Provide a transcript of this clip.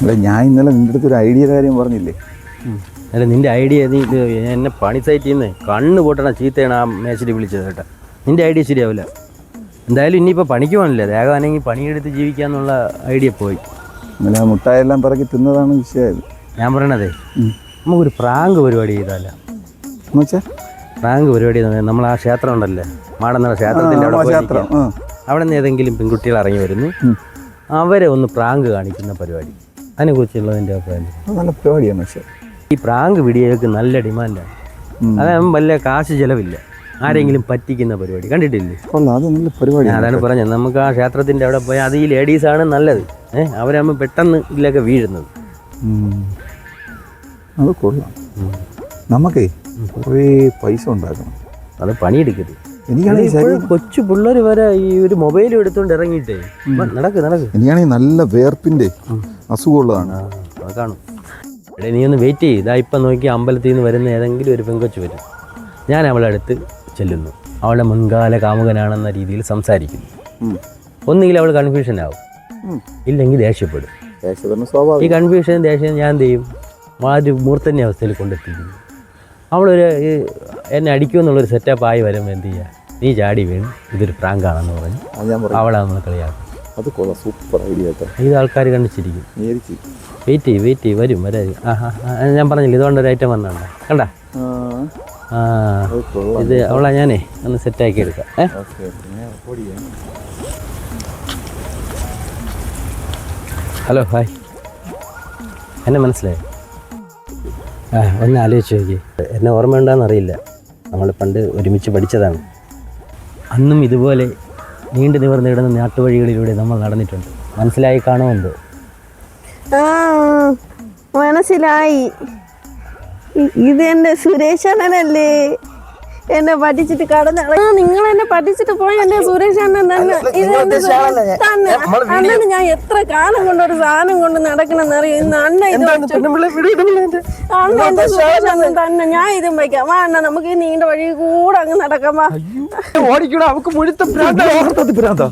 അല്ല ഞാൻ ഇന്നലെ നിൻ്റെ അടുത്തൊരു ഐഡിയ കാര്യം പറഞ്ഞില്ലേ? അല്ല നിൻ്റെ ഐഡിയ നീ എന്നെ പണി സൈറ്റിൽ നിന്ന് കണ്ണ് പൊട്ടണ ചീത്തയാണ് ആ മേശരി വിളിച്ചത് കേട്ടോ. നിൻ്റെ ഐഡിയ ശരിയാവില്ല. എന്തായാലും ഇനിയിപ്പോൾ പണിക്ക് പോകണില്ല, ദേഹമാണെങ്കിൽ പണിയെടുത്ത് ജീവിക്കാന്നുള്ള ഐഡിയ പോയി. ഇന്നലെ മുട്ടായെല്ലാം പറക്കി തിന്നതാണ് വിഷയമായത്. ഞാൻ പറയണതേ, നമുക്കൊരു പ്രാങ്ക് പരിപാടി ചെയ്താല. എന്നുവെച്ചാൽ പ്രാങ്ക് പരിപാടി നമ്മൾ ആ ക്ഷേത്രം ഉണ്ടല്ലേ, മാടന്നട ക്ഷേത്രത്തിൻ്റെ അവിടെ നിന്ന് ഏതെങ്കിലും പെൺകുട്ടികൾ ഇറങ്ങി വരുന്നു, അവരെ ഒന്ന് പ്രാങ്ക് കാണിക്കുന്ന പരിപാടി. അതിനെക്കുറിച്ചുള്ളതിൻ്റെ അഭിപ്രായം. നല്ല പരിപാടിയാണ്. പക്ഷേ ഈ പ്രാങ്ക് വീഡിയോയ്ക്ക് നല്ല ഡിമാൻഡാണ്. അതാകുമ്പോൾ വലിയ കാശ് ചിലവില്ല, ആരെങ്കിലും പറ്റിക്കുന്ന പരിപാടി കണ്ടിട്ടില്ലേ? അത് നല്ല പരിപാടി. അതാണ് പറഞ്ഞത്, നമുക്ക് ആ ക്ഷേത്രത്തിൻ്റെ അവിടെ പോയാൽ അത് ഈ ലേഡീസാണ് നല്ലത്. അവരാകുമ്പോൾ പെട്ടെന്ന് ഇതിലൊക്കെ വീഴുന്നത്. അത് കൊള്ളാം. നമുക്കേ കുറേ പൈസ ഉണ്ടാക്കണം. അത് പണിയെടുക്കരുത്. എനിക്കാണെങ്കിൽ കൊച്ചു പിള്ളേർ വരെ ഈ ഒരു മൊബൈലും എടുത്തുകൊണ്ട് ഇറങ്ങിയിട്ടേ നടക്ക്. എനിക്കാണെങ്കിൽ നല്ല വേർപ്പിൻ്റെ അസുഖമുള്ളതാണ്. അത് കാണും. എടേ നീ ഒന്ന് വെയിറ്റ് ചെയ്ത്. ഇതാ ഇപ്പം നോക്കി അമ്പലത്തിൽ നിന്ന് വരുന്ന ഏതെങ്കിലും ഒരു പെങ്കൊച്ച് വരും, ഞാൻ അവളെ അടുത്ത് ചെല്ലുന്നു, അവളുടെ മുൻകാല കാമുകനാണെന്ന രീതിയിൽ സംസാരിക്കുന്നു. ഒന്നുകിൽ അവൾ കൺഫ്യൂഷൻ ആവും, ഇല്ലെങ്കിൽ ദേഷ്യപ്പെടും. ഈ കൺഫ്യൂഷൻ ദേഷ്യം ഞാൻ എന്ത് ചെയ്യും, ഒരു മൂർത്തന്യ അവസ്ഥയിൽ കൊണ്ടെത്തിക്കുന്നു. അവളൊരു എന്നെ അടിക്കുമെന്നുള്ളൊരു സെറ്റപ്പ് ആയി വരുമ്പോൾ എന്ത് ചെയ്യുക, നീ ചാടി വീണ് ഇതൊരു പ്രാങ്കാണെന്ന് പറഞ്ഞ് അവളെ നമ്മൾ കളിയാക്കും. അത് കൊള്ളാം, സൂപ്പർ ഐഡിയ. ഇത് ആൾക്കാർ കണ്ടിച്ചിരിക്കും. വെയിറ്റ് ചെയ്യ് വരും. ഞാൻ പറഞ്ഞില്ല, ഇതുകൊണ്ടൊരു ഐറ്റം വന്നാണ് കണ്ട. ഇത് അവളെ ഞാനേ ഒന്ന് സെറ്റാക്കി എടുക്കാം. Hello, hi. എന്നെ മനസ്സിലായി? ഒന്ന് ആലോചിച്ച് നോക്കി. എന്നെ ഓർമ്മയുണ്ടോയെന്നറിയില്ല, നമ്മൾ പണ്ട് ഒരുമിച്ച് പഠിച്ചതാണ്. അന്നും ഇതുപോലെ നീണ്ടു നിവർന്നിടുന്ന നാട്ടുവഴികളിലൂടെ നമ്മൾ നടന്നിട്ടുണ്ട്. മനസ്സിലായി കാണുമെന്തോ? മനസ്സിലായി. ഇത് എൻ്റെ സുരേഷണ്ണനല്ലേ, എന്നെ പഠിച്ചിട്ട് കടന്ന്. നിങ്ങൾ എന്നെ പഠിച്ചിട്ട് പോയി എന്റെ സുരേഷ് അണ്ണൻ തന്നെ. അണ്ണന് ഞാൻ എത്ര കാലം കൊണ്ട് ഒരു സാധനം കൊണ്ട് നടക്കണമെന്ന് അറിയാം. ഇന്ന് അണ്ണ എന്റെ സുരേഷ് അണ്ണൻ തന്നെ. ഞാൻ ഇതും വയ്ക്കാം. വാ അണ്ണ, നമുക്ക് ഈ നീണ്ട വഴി കൂടെ അങ്ങ് നടക്കാം. ഓടിക്കൂടാ, അവക്ക് മുഴുത്ത പ്രാന്ത.